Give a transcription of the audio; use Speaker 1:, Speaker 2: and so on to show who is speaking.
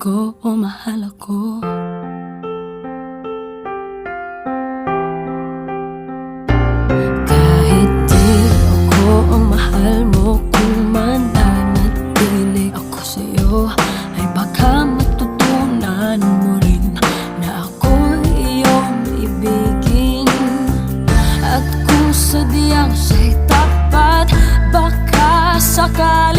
Speaker 1: ko o mahal ako. Kahit di ako ang mahal mo, kung mananatili ako sa'yo, ay baka matutunan mo rin na ako'y iyong ibigin. At kung sadyang siya'y tapat, baka sakali